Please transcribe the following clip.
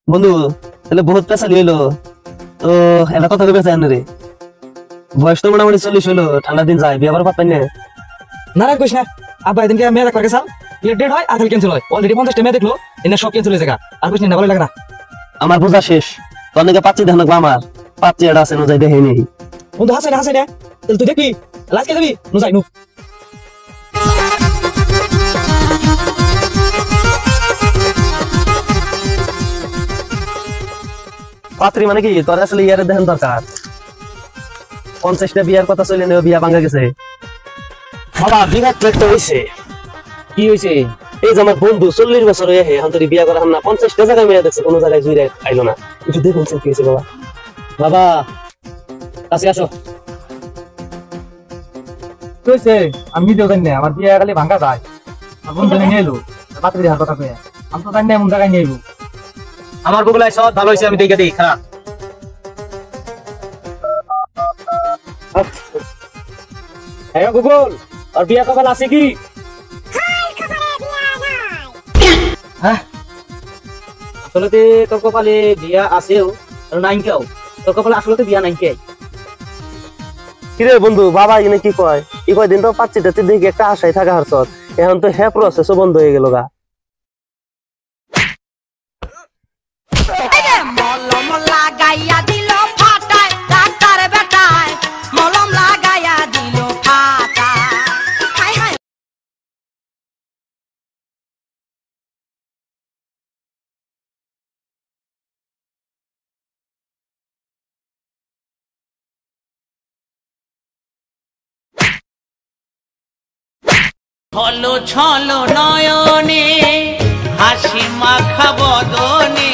বন্ধু তাহলে বহুত পেশা লিয়েলো তো এটা কথা ভেবে চাই রে বয়স তো মোটামুটি 40 হলো ঠান্ডা দিন যায় বিয়ে আবার পাত্তাই না না রাখ কইস না আব্বা এদিনকে মেয়ে দেখবার গেছাল বিয়ের ডেট হয় আর খালি ক্যান্সেল হয় অলরেডি 50টা মেয়ে দেখলো এনে সব ক্যান্সেল হয়ে যায় আর কইস না ভালো লাগে না আমার বোঝা শেষ তোর নাকি পাচ্ছি দেখো আমার পাচ্ছি এটা আছে নজাই দেখে নেই বন্ধু হাসে না তাহলে তুই দেখবি লাস্টে যাবি নু যাই নু পাত্রী মানে কি তোর আসলে ইয়ারে দেখেন দরকার 50টা বিয়ার কথা চলে নেও বিয়া ভাঙা গেছে বাবা বিরাট একটা হইছে কি হইছে এই যে আমার বন্ধু 40 বছর হয়ে এখন তোর বিয়া করা না 50টা জায়গায় মেয়ে দেখছে কোনো জায়গায় জুইরে আইলো না একটু দেখুন কি হয়েছে বাবা বাবা কাছে আসো কইছে আমি নিজেও জানি না আমার বিয়ে খালি ভাঙা যায় আর বন্ধু নিয়ে এলো বাতিল হার কথা কইয়া আমি তো জানি না এমন জায়গায় নিয়ে এলো আমার গুগল সব ভালো হয়েছে আমি দেখে দিই খারাপ হ্যাঁ গুগল আর বিয়া কখন আছে কি হ্যাঁ আসলে তোর কপালে বিয়া আছেও আর নাইনকেও তোর কপালে আসলে তো বিয়া নাইনকে কিরে বন্ধু বাবা এনে কি কয় এই কয়দিন তো পাচ্ছি দেখি একটা আশায় থাকা হারছত এখন তো হ্যাঁ প্রসেসও বন্ধ হয়ে গেল গা মলম লাগাইয়া দিল ফাটায় ডাক্তার বেটায় মলম লাগাইয়া দিল ফাটায় হাই হাই ছলো ছলো নয়নে হাসি মাখা বদনে